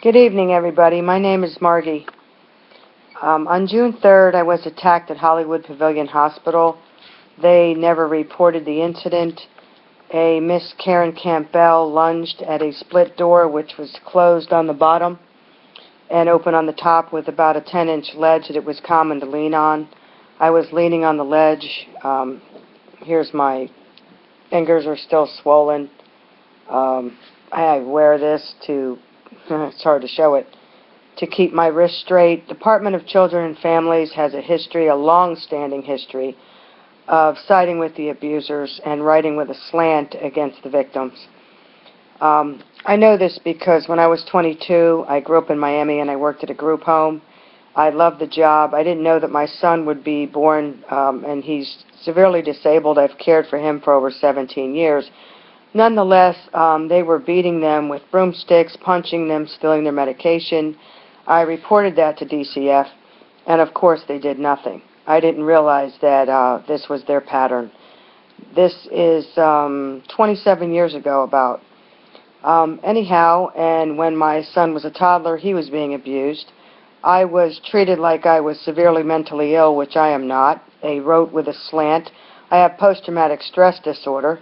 Good evening, everybody. My name is Margie. On June 3rd, I was attacked at Hollywood Pavilion Hospital. They never reported the incident. A Miss Karen Campbell lunged at a split door, which was closed on the bottom and open on the top with about a 10-inch ledge that it was common to lean on. I was leaning on the ledge. Here's my fingers are still swollen. I wear this to, it's hard to show it, to keep my wrist straight. Department of Children and Families has a long-standing history of siding with the abusers and writing with a slant against the victims. I know this because when I was 22, I grew up in Miami and I worked at a group home. I loved the job. I didn't know that my son would be born, and he's severely disabled. I've cared for him for over 17 years. Nonetheless, they were beating them with broomsticks, punching them, stealing their medication. I reported that to DCF, and of course they did nothing. I didn't realize that this was their pattern. This is 27 years ago about. Anyhow, and when my son was a toddler, he was being abused. I was treated like I was severely mentally ill, which I am not. They wrote with a slant. I have post-traumatic stress disorder.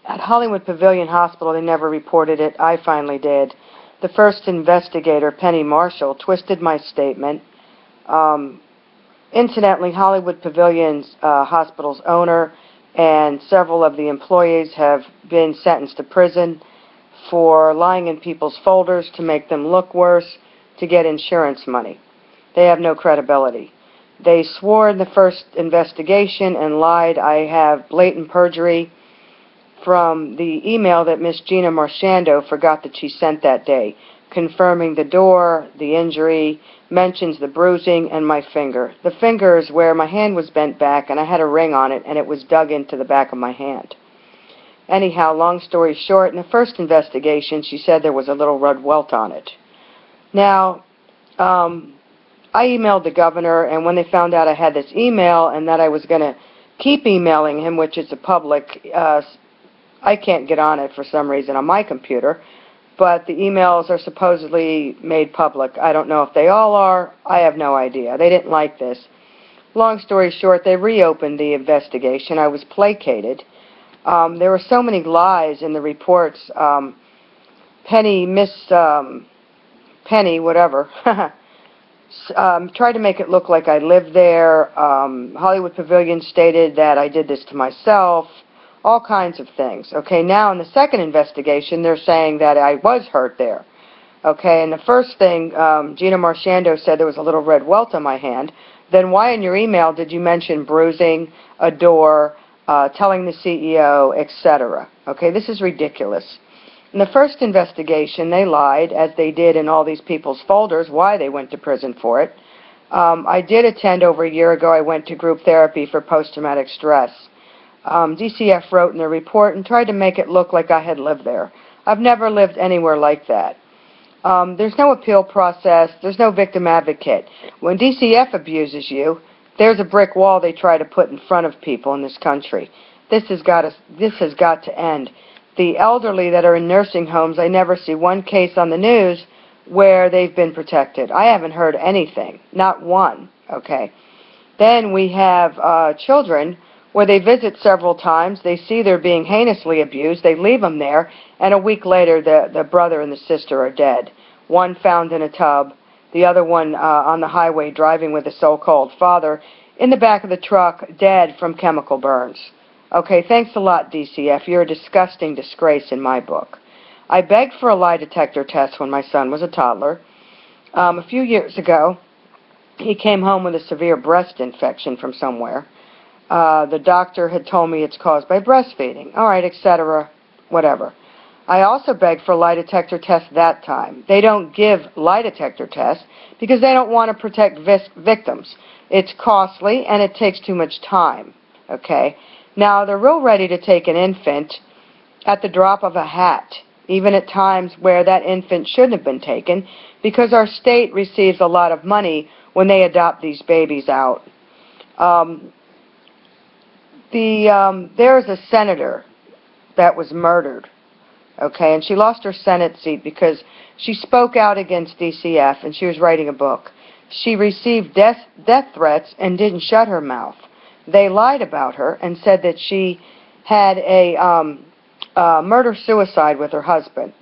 At Hollywood Pavilion Hospital, they never reported it. I finally did. The first investigator, Penny Marshall, twisted my statement. Incidentally, Hollywood Pavilion's hospital's owner and several of the employees have been sentenced to prison for lying in people's folders to make them look worse, to get insurance money. They have no credibility. They swore in the first investigation and lied. I have blatant perjury from the email that Miss Gina Marchando forgot that she sent that day, confirming the door, the injury, mentions the bruising, and my finger. The finger is where my hand was bent back, and I had a ring on it, and it was dug into the back of my hand. Anyhow, long story short, in the first investigation, she said there was a little red welt on it. Now, I emailed the governor, and when they found out I had this email and that I was going to keep emailing him, which is a public, I can't get on it for some reason on my computer, but the emails are supposedly made public. I don't know if they all are. I have no idea. They didn't like this. Long story short, they reopened the investigation. I was placated. There were so many lies in the reports. Penny, whatever, tried to make it look like I lived there. Hollywood Pavilion stated that I did this to myself. All kinds of things. Okay, now in the second investigation, they're saying that I was hurt there. Okay, and the first thing, Gina Marchando said there was a little red welt on my hand. Then why in your email did you mention bruising, a door, telling the CEO, etc.? Okay, this is ridiculous. In the first investigation, they lied, as they did in all these people's folders, why they went to prison for it. I did attend over a year ago. I went to group therapy for post-traumatic stress. DCF wrote in their report and tried to make it look like I had lived there. I've never lived anywhere like that. There's no appeal process. There's no victim advocate. When DCF abuses you, there's a brick wall they try to put in front of people in this country. This has got to end. The elderly that are in nursing homes, I never see one case on the news where they've been protected. I haven't heard anything, not one. Okay. Then we have children where they visit several times, they see they're being heinously abused, they leave them there, and a week later the brother and the sister are dead. One found in a tub, the other one on the highway driving with a so-called father in the back of the truck, dead from chemical burns. Okay, thanks a lot, DCF. You're a disgusting disgrace in my book. I begged for a lie detector test when my son was a toddler. A few years ago, he came home with a severe breast infection from somewhere. The doctor had told me it's caused by breastfeeding. All right, etc., whatever. I also begged for a lie detector test that time. They don't give lie detector tests because they don't want to protect victims. It's costly and it takes too much time. Okay? Now, they're real ready to take an infant at the drop of a hat, even at times where that infant shouldn't have been taken, because our state receives a lot of money when they adopt these babies out. There's a senator that was murdered okay, and she lost her Senate seat because she spoke out against DCF, and she was writing a book. She received death threats and didn't shut her mouth. They lied about her and said that she had a murder-suicide with her husband.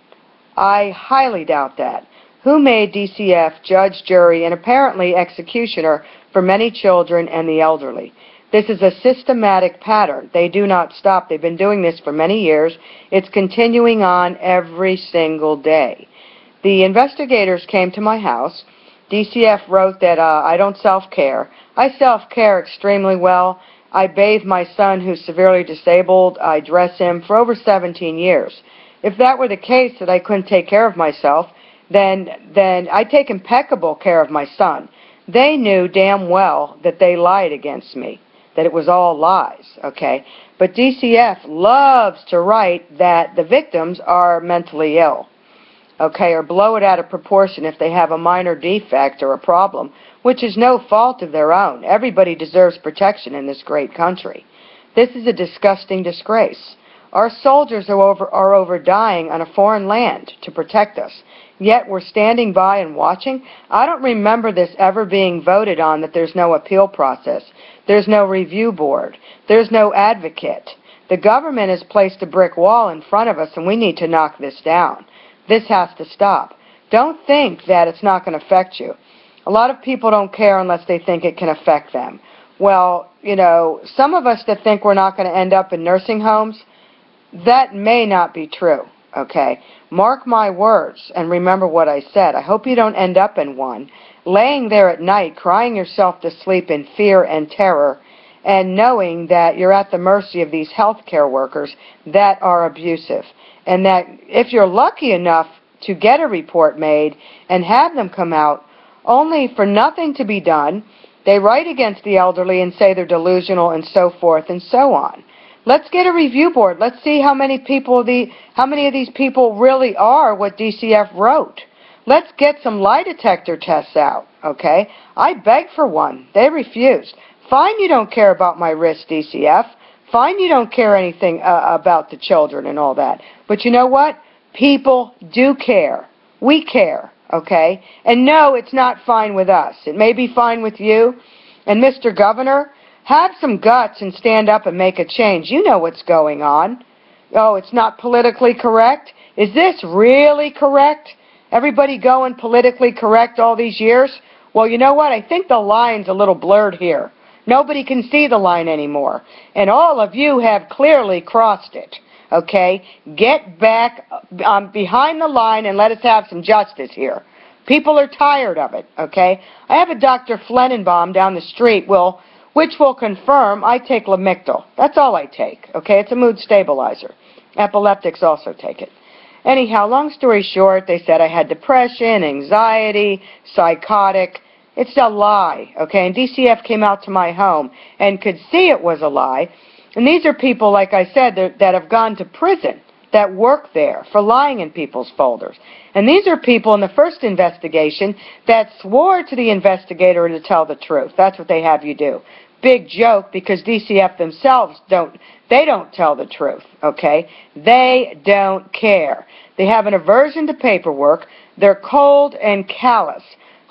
I highly doubt that. Who made DCF judge, jury, and apparently executioner for many children and the elderly? This is a systematic pattern. They do not stop. They've been doing this for many years. It's continuing on every single day. The investigators came to my house. DCF wrote that I don't self-care. I self-care extremely well. I bathe my son who's severely disabled. I dress him for over 17 years. If that were the case that I couldn't take care of myself, then I take impeccable care of my son. They knew damn well that they lied against me, that it was all lies, okay? But DCF loves to write that the victims are mentally ill, okay, or blow it out of proportion if they have a minor defect or a problem, which is no fault of their own. Everybody deserves protection in this great country. This is a disgusting disgrace. Our soldiers are over dying on a foreign land to protect us, yet we're standing by and watching. I don't remember this ever being voted on, that there's no appeal process. There's no review board. There's no advocate. The government has placed a brick wall in front of us, and we need to knock this down. This has to stop. Don't think that it's not going to affect you. A lot of people don't care unless they think it can affect them. Well, you know, some of us that think we're not going to end up in nursing homes, that may not be true, okay? Mark my words and remember what I said. I hope you don't end up in one, laying there at night crying yourself to sleep in fear and terror, and knowing that you're at the mercy of these healthcare workers that are abusive. And that if you're lucky enough to get a report made and have them come out, only for nothing to be done, they write against the elderly and say they're delusional and so forth and so on. Let's get a review board. Let's see how many of these people really are what DCF wrote. Let's get some lie detector tests out, okay? I begged for one. They refused. Fine, you don't care about my risk, DCF. Fine, you don't care anything about the children and all that. But you know what? People do care. We care, okay? And no, it's not fine with us. It may be fine with you. And Mr. Governor, have some guts and stand up and make a change. You know what's going on. Oh, it's not politically correct? Is this really correct? Everybody going politically correct all these years? Well, you know what? I think the line's a little blurred here. Nobody can see the line anymore. And all of you have clearly crossed it, okay? Get back behind the line and let us have some justice here. People are tired of it, okay? I have a Dr. Flenenbaum down the street, which will confirm I take Lamictal. That's all I take, okay? It's a mood stabilizer. Epileptics also take it. Anyhow, long story short, they said I had depression, anxiety, psychotic. It's a lie, okay? And DCF came out to my home and could see it was a lie. And these are people, like I said, that have gone to prison, that work there for lying in people's folders. And these are people in the first investigation that swore to the investigator to tell the truth. That's what they have you do. Big joke, because DCF themselves don't tell the truth, okay? They don't care. They have an aversion to paperwork. They're cold and callous.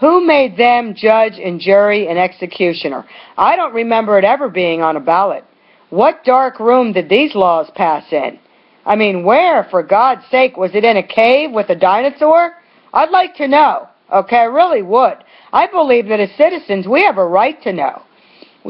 Who made them judge and jury and executioner? I don't remember it ever being on a ballot. What dark room did these laws pass in? I mean, where, for God's sake, was it in a cave with a dinosaur? I'd like to know, okay? I really would. I believe that as citizens, we have a right to know.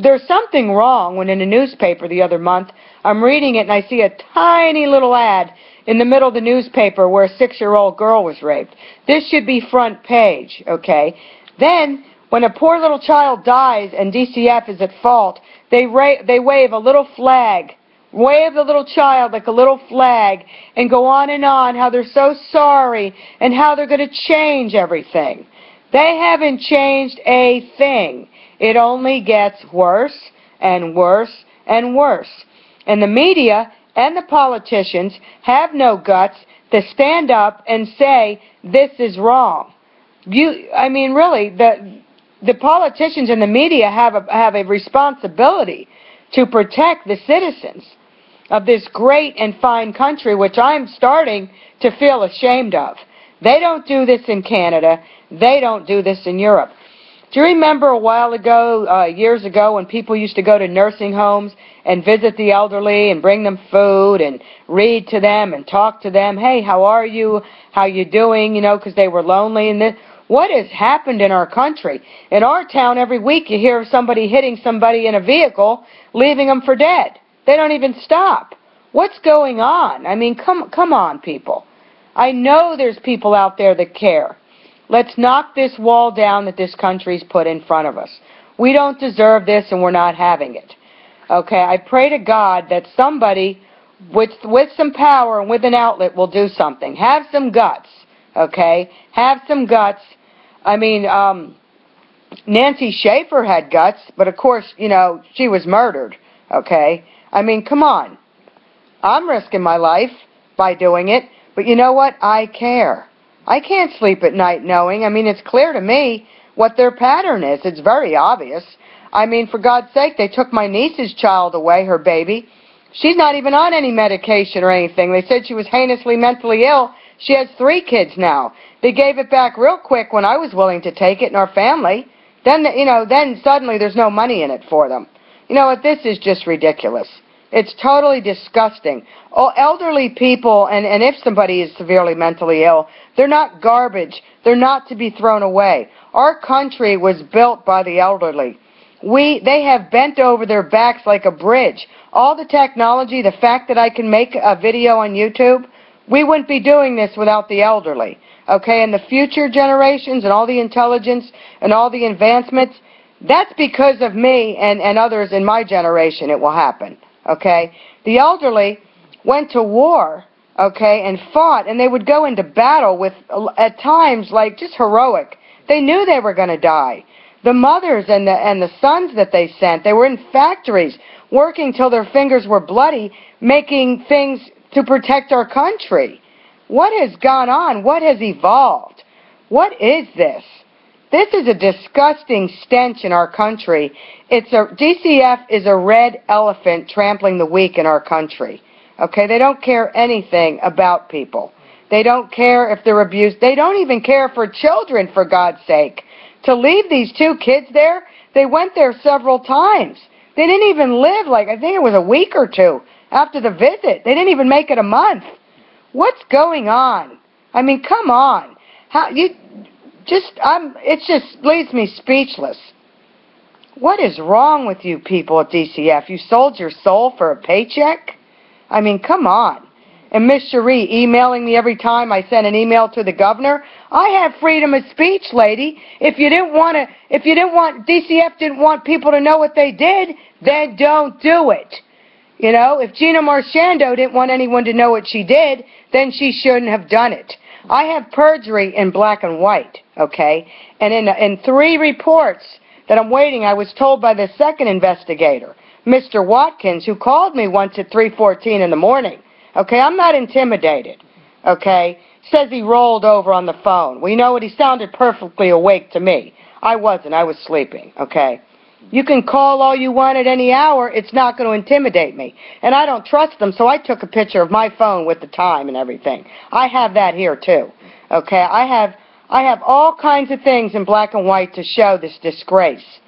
There's something wrong when in a newspaper the other month, I'm reading it and I see a tiny little ad in the middle of the newspaper where a 6-year-old girl was raped. This should be front page, okay? Then, when a poor little child dies and DCF is at fault, they wave a little flag, wave the little child like a little flag, and go on how they're so sorry and how they're going to change everything. They haven't changed a thing. It only gets worse and worse and worse. And the media and the politicians have no guts to stand up and say, this is wrong. Really, the politicians and the media have a responsibility to protect the citizens. of this great and fine country, which I'm starting to feel ashamed of. They don't do this in Canada. They don't do this in Europe. Do you remember a while ago, years ago, when people used to go to nursing homes and visit the elderly and bring them food and read to them and talk to them? Hey, how are you? How you doing? You know, because they were lonely. And this. What has happened in our country? In our town, every week you hear of somebody hitting somebody in a vehicle, leaving them for dead. They don't even stop. What's going on? I mean, come on, people. I know there's people out there that care. Let's knock this wall down that this country's put in front of us. We don't deserve this, and we're not having it. Okay, I pray to God that somebody with some power and with an outlet will do something. Have some guts, okay? Have some guts. I mean, Nancy Schaefer had guts, but of course, you know, she was murdered, okay? I mean, come on. I'm risking my life by doing it, but you know what? I care. I can't sleep at night knowing. I mean, it's clear to me what their pattern is. It's very obvious. I mean, for God's sake, they took my niece's child away, her baby. She's not even on any medication or anything. They said she was heinously mentally ill. She has 3 kids now. They gave it back real quick when I was willing to take it in our family. Then, you know, then suddenly there's no money in it for them. You know what? This is just ridiculous. It's totally disgusting. Oh, elderly people, and if somebody is severely mentally ill, they're not garbage. They're not to be thrown away. Our country was built by the elderly. They have bent over their backs like a bridge. All the technology, the fact that I can make a video on YouTube, we wouldn't be doing this without the elderly. Okay, and the future generations and all the intelligence and all the advancements, that's because of me and others in my generation it will happen. Okay, the elderly went to war, okay, and fought, and they would go into battle with, at times, like just heroic. They knew they were going to die. The mothers and the sons that they sent, they were in factories working till their fingers were bloody, making things to protect our country. What has gone on? What has evolved? What is this? This is a disgusting stench in our country. DCF is a red elephant trampling the weak in our country. Okay, they don't care anything about people. They don't care if they're abused. They don't even care for children, for God's sake. To leave these 2 kids there, they went there several times. They didn't even live, like, I think it was a week or 2 after the visit. They didn't even make it a month. What's going on? I mean, come on. It just leaves me speechless. What is wrong with you people at DCF? You sold your soul for a paycheck? I mean, come on. And Miss Cherie emailing me every time I send an email to the governor. I have freedom of speech, lady. If DCF didn't want people to know what they did, then don't do it. You know, if Gina Marchando didn't want anyone to know what she did, then she shouldn't have done it. I have perjury in black and white, okay? And in 3 reports that I'm waiting, I was told by the second investigator, Mr. Watkins, who called me once at 3:14 in the morning. Okay, I'm not intimidated, okay? Says he rolled over on the phone. Well, you know what? He sounded perfectly awake to me. I wasn't. I was sleeping, okay? You can call all you want at any hour. It's not going to intimidate me. And I don't trust them, so I took a picture of my phone with the time and everything. I have that here, too, okay? I have all kinds of things in black and white to show this disgrace.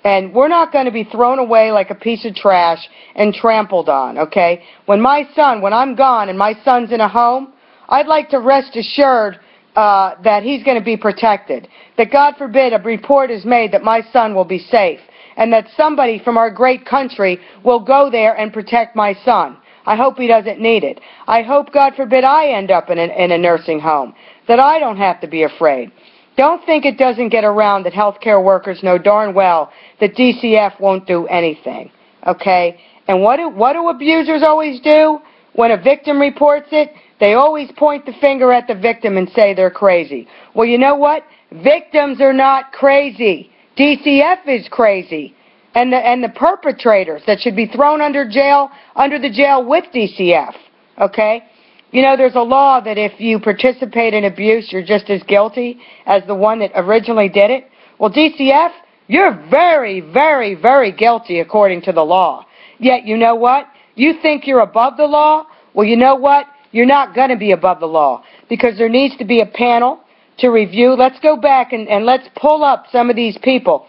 And we're not going to be thrown away like a piece of trash and trampled on, okay? When I'm gone and my son's in a home, I'd like to rest assured that he's going to be protected. That, God forbid, a report is made that my son will be safe. And that somebody from our great country will go there and protect my son. I hope he doesn't need it. I hope, God forbid, I end up in a nursing home. That I don't have to be afraid. Don't think it doesn't get around that healthcare workers know darn well that DCF won't do anything, okay? And what do abusers always do? When a victim reports it, they always point the finger at the victim and say they're crazy. Well, you know what? Victims are not crazy. DCF is crazy. And the perpetrators that should be thrown under the jail with DCF, okay? You know, there's a law that if you participate in abuse, you're just as guilty as the one that originally did it. Well, DCF, you're very, very, very guilty according to the law. Yet, you know what? You think you're above the law? Well, you know what? You're not going to be above the law, because there needs to be a panel to review. Let's go back and let's pull up some of these people.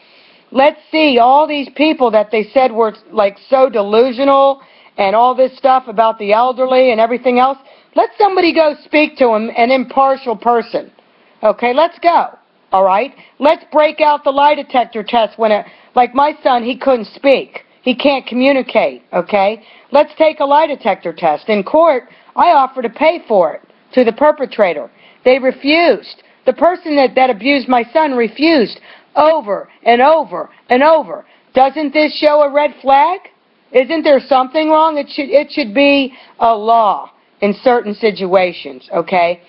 Let's see all these people that they said were like so delusional and all this stuff about the elderly and everything else. Let somebody go speak to them, an impartial person. Okay, let's go. All right? Let's break out the lie detector test like my son, he couldn't speak. He can't communicate, okay? Let's take a lie detector test. In court, I offered to pay for it to the perpetrator. They refused. The person that abused my son refused over and over and over. Doesn't this show a red flag? Isn't there something wrong? It should be a law in certain situations, okay?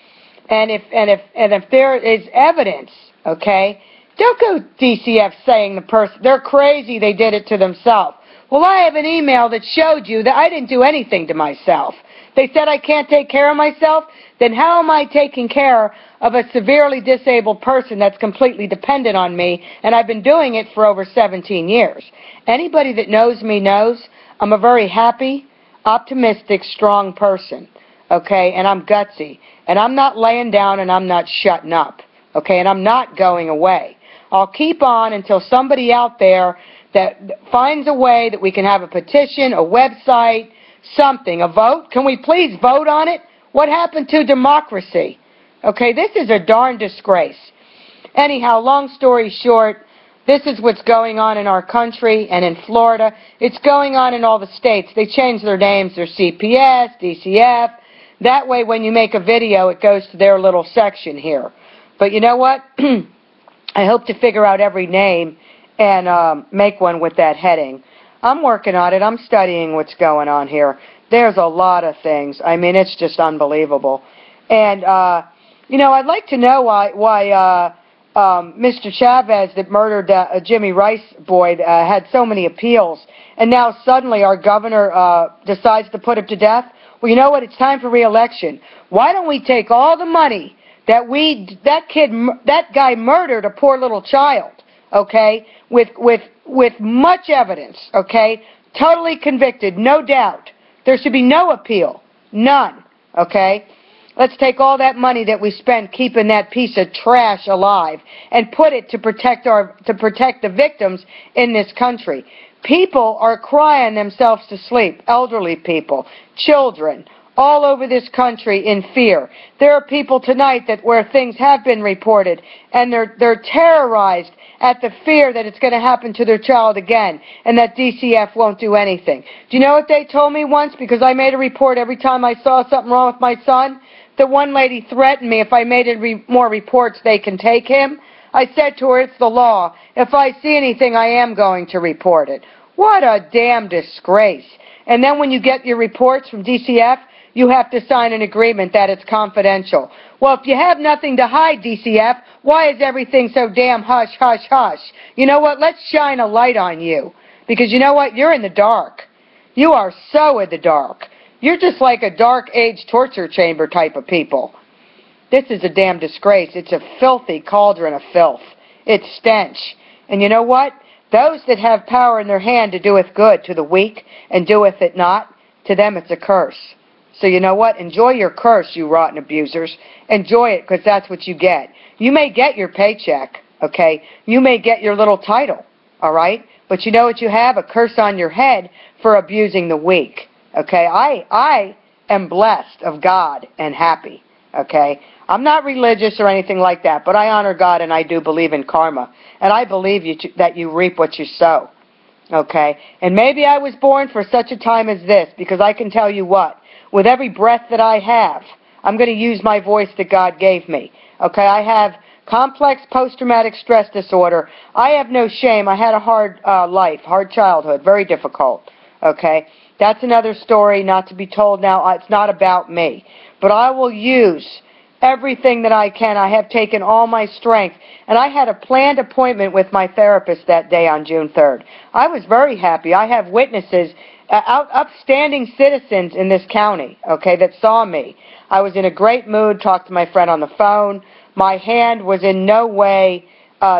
And if there is evidence, okay, don't go DCF saying the person, they're crazy, they did it to themselves. Well, I have an email that showed you that I didn't do anything to myself. They said I can't take care of myself? Then how am I taking care of a severely disabled person that's completely dependent on me, and I've been doing it for over 17 years? Anybody that knows me knows I'm a very happy, optimistic, strong person, okay, and I'm gutsy, and I'm not laying down and I'm not shutting up, okay, and I'm not going away. I'll keep on until somebody out there that finds a way that we can have a petition, a website, something, a vote. Can we please vote on it? What happened to democracy? Okay, this is a darn disgrace. Anyhow, long story short, this is what's going on in our country and in Florida. It's going on in all the states. They change their names. They're CPS, DCF. That way, when you make a video, it goes to their little section here. But you know what? I hope to figure out every name and make one with that heading. I'm working on it. I'm studying what's going on here. There's a lot of things. I mean, it's just unbelievable. And, you know, I'd like to know why Mr. Chavez that murdered Jimmy Rice Boyd had so many appeals, and now suddenly our governor decides to put him to death. Well, you know what? It's time for re-election. Why don't we take all the money that that guy murdered a poor little child, okay, with much evidence, okay, totally convicted, no doubt. There should be no appeal, none, okay? Let's take all that money that we spent keeping that piece of trash alive and put it to protect the victims in this country. People are crying themselves to sleep, elderly people, children, all over this country in fear. There are people tonight where things have been reported, and they're terrorized at the fear that it's going to happen to their child again, and that DCF won't do anything. Do you know what they told me once? Because I made a report every time I saw something wrong with my son. The one lady threatened me if I made more reports, they can take him. I said to her, it's the law. If I see anything, I am going to report it. What a damn disgrace. And then when you get your reports from DCF, you have to sign an agreement that it's confidential. Well, if you have nothing to hide, DCF, why is everything so damn hush, hush, hush? You know what? Let's shine a light on you. Because you know what? You're in the dark. You are so in the dark. You're just like a dark age torture chamber type of people. This is a damn disgrace. It's a filthy cauldron of filth. It's stench. And you know what? Those that have power in their hand to doeth good to the weak and doeth it not, to them it's a curse. So you know what? Enjoy your curse, you rotten abusers. Enjoy it, because that's what you get. You may get your paycheck, okay? You may get your little title, all right? But you know what you have? A curse on your head for abusing the weak, okay? I am blessed of God and happy, okay? I'm not religious or anything like that, but I honor God and I do believe in karma. And I believe that you reap what you sow, okay? And maybe I was born for such a time as this, because I can tell you what, with every breath that I have, I'm going to use my voice that God gave me. Okay, I have complex post-traumatic stress disorder. I have no shame. I had a hard life, hard childhood, very difficult. Okay, that's another story not to be told now. It's not about me. But I will use everything that I can. I have taken all my strength. And I had a planned appointment with my therapist that day on June 3rd. I was very happy. I have witnesses, upstanding citizens in this county, okay, that saw me. I was in a great mood, talked to my friend on the phone. My hand was in no way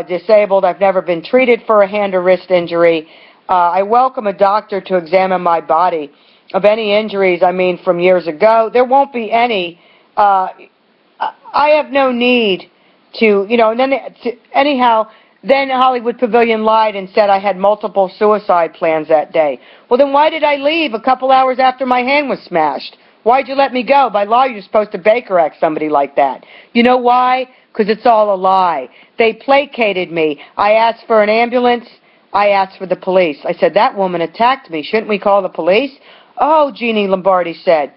disabled. I've never been treated for a hand or wrist injury. I welcome a doctor to examine my body of any injuries, I mean, from years ago. There won't be any. I have no need to, and then, anyhow, then Hollywood Pavilion lied and said I had multiple suicide plans that day. Well, then why did I leave a couple hours after my hand was smashed? Why'd you let me go? By law, you're supposed to Baker Act somebody like that. You know why? Because it's all a lie. They placated me. I asked for an ambulance. I asked for the police. I said, that woman attacked me. Shouldn't we call the police? Oh, Jeannie Lombardi said.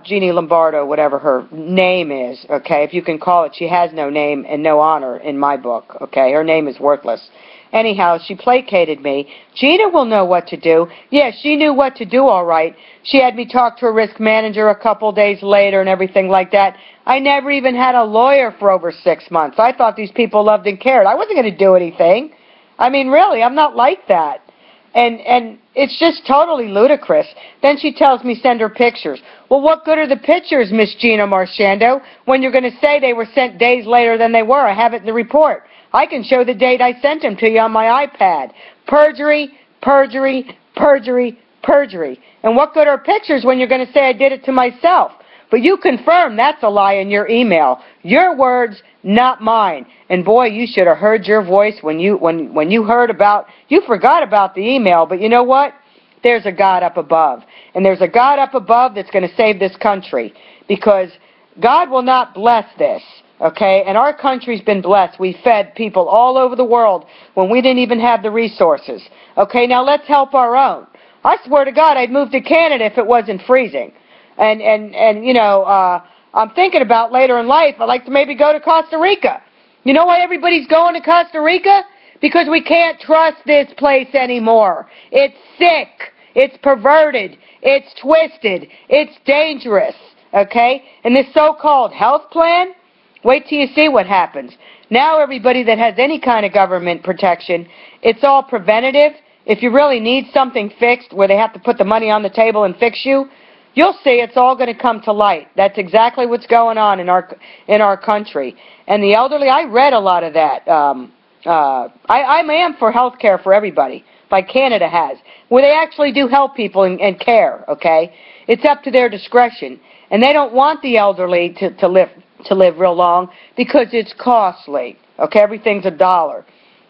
Jeannie Lombardo, whatever her name is, okay, if you can call it. She has no name and no honor in my book, okay? Her name is worthless. Anyhow, she placated me. Gina will know what to do. Yeah, she knew what to do all right. She had me talk to a risk manager a couple days later and everything like that. I never even had a lawyer for over 6 months. I thought these people loved and cared. I wasn't going to do anything. I mean, really, I'm not like that. And it's just totally ludicrous. Then she tells me send her pictures. Well, what good are the pictures, Miss Gina Marchando, when you're going to say they were sent days later than they were? I have it in the report. I can show the date I sent them to you on my iPad. Perjury, perjury, perjury, perjury. And what good are pictures when you're going to say I did it to myself? But you confirm that's a lie in your email. Your words, not mine. And boy, you should have heard your voice when you heard about, you forgot about the email, but you know what? There's a God up above. And there's a God up above that's going to save this country. Because God will not bless this, okay? And our country's been blessed. We fed people all over the world when we didn't even have the resources. Okay, now let's help our own. I swear to God, I'd move to Canada if it wasn't freezing. And I'm thinking about later in life, I'd like to maybe go to Costa Rica. You know why everybody's going to Costa Rica? Because we can't trust this place anymore. It's sick. It's perverted. It's twisted. It's dangerous. Okay? And this so-called health plan, wait till you see what happens. Now everybody that has any kind of government protection, it's all preventative. If you really need something fixed where they have to put the money on the table and fix you, you'll see it's all going to come to light. That's exactly what's going on in our country. And the elderly, I read a lot of that. I am for health care for everybody, like Canada has, where they actually do help people and care, okay? It's up to their discretion. And they don't want the elderly to live real long because it's costly, okay? Everything's $1.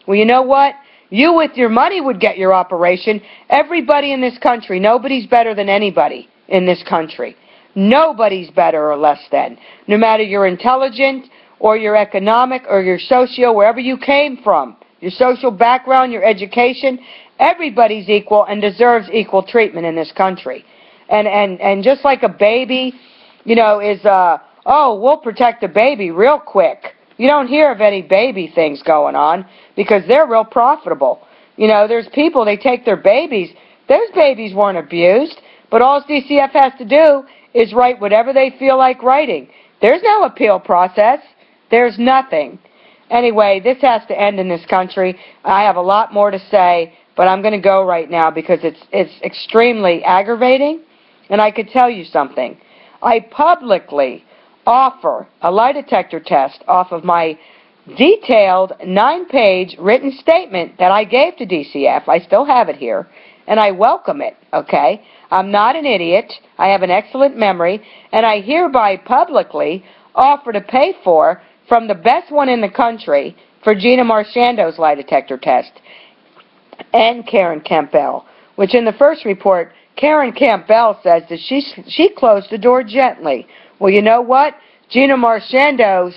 Well, you know what? You with your money would get your operation. Everybody in this country, nobody's better than anybody in this country. Nobody's better or less than. No matter your intelligent or your economic or your socio, wherever you came from, your social background, your education, everybody's equal and deserves equal treatment in this country. And just like a baby, is, we'll protect the baby real quick. You don't hear of any baby things going on because they're real profitable. There's people, they take their babies. Those babies weren't abused, but all DCF has to do is write whatever they feel like writing. There's no appeal process. There's nothing. Anyway, this has to end in this country. I have a lot more to say, but I'm going to go right now because it's extremely aggravating, and I could tell you something. I publicly offer a lie detector test off of my detailed 9-page written statement that I gave to DCF. I still have it here, and I welcome it, okay? I'm not an idiot. I have an excellent memory, and I hereby publicly offer to pay for, from the best one in the country, for Gina Marchando's lie detector test, and Karen Campbell, which in the first report, Karen Campbell says that she closed the door gently. Well, you know what? Gina Marchando's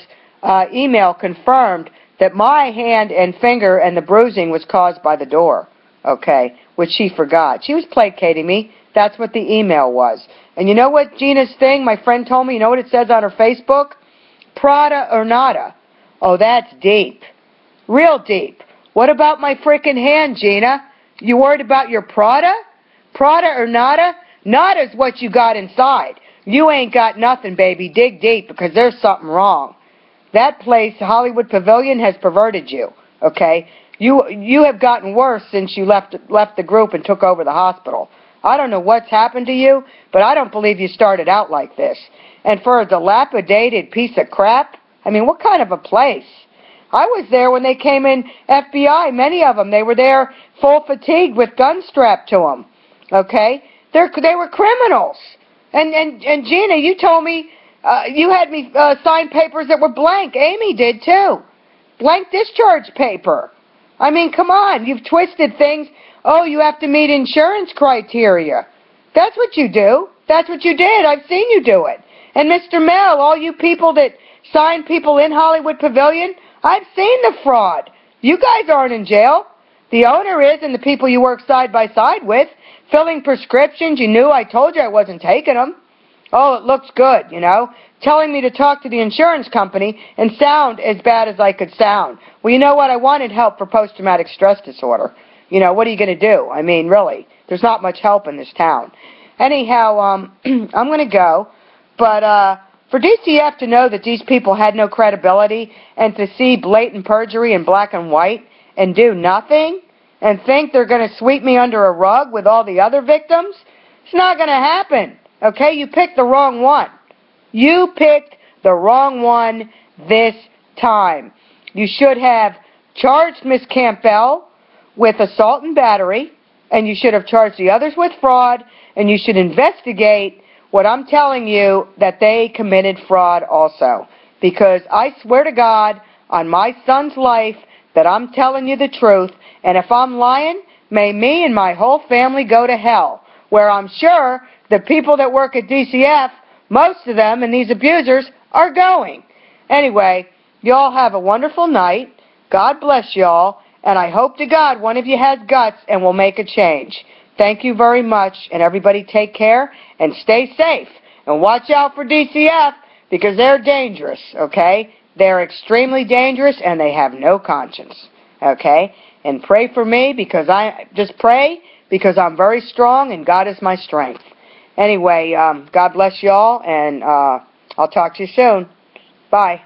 email confirmed that my hand and finger and the bruising was caused by the door, okay, which she forgot. She was placating me. That's what the email was. And you know what Gina's thing, my friend told me, you know what it says on her Facebook? Prada or nada. Oh, that's deep. Real deep. What about my frickin' hand, Gina? You worried about your Prada? Prada or nada? Nada's what you got inside. You ain't got nothing, baby. Dig deep because there's something wrong. That place, Hollywood Pavilion, has perverted you, okay? You have gotten worse since you left the group and took over the hospital. I don't know what's happened to you, but I don't believe you started out like this. And for a dilapidated piece of crap, I mean, what kind of a place? I was there when they came in, FBI, many of them. They were there full fatigued with guns strapped to them, okay? They were criminals. And Gina, you told me, you had me sign papers that were blank. Amy did too. Blank discharge paper. I mean, come on, you've twisted things. Oh, you have to meet insurance criteria. That's what you do. That's what you did. I've seen you do it. And Mr. Mel, all you people that sign people in Hollywood Pavilion, I've seen the fraud. You guys aren't in jail. The owner is, and the people you work side by side with, filling prescriptions. You knew I told you I wasn't taking them. Oh, it looks good, you know. Telling me to talk to the insurance company and sound as bad as I could sound. Well, you know what? I wanted help for post-traumatic stress disorder. You know, what are you going to do? I mean, really, there's not much help in this town. Anyhow, I'm going to go. But for DCF to know that these people had no credibility and to see blatant perjury in black and white and do nothing and think they're going to sweep me under a rug with all the other victims, it's not going to happen. Okay? You picked the wrong one. You picked the wrong one this time. You should have charged Miss Campbell with assault and battery, and you should have charged the others with fraud, and you should investigate what I'm telling you, that they committed fraud also. Because I swear to God on my son's life that I'm telling you the truth, and if I'm lying, may me and my whole family go to hell, where I'm sure the people that work at DCF, most of them, and these abusers, are going. Anyway, y'all have a wonderful night. God bless y'all, and I hope to God one of you has guts and will make a change. Thank you very much, and everybody take care and stay safe. And watch out for DCF because they're dangerous, okay? They're extremely dangerous, and they have no conscience, okay? And pray for me because just pray because I'm very strong and God is my strength. Anyway, God bless y'all, and I'll talk to you soon. Bye.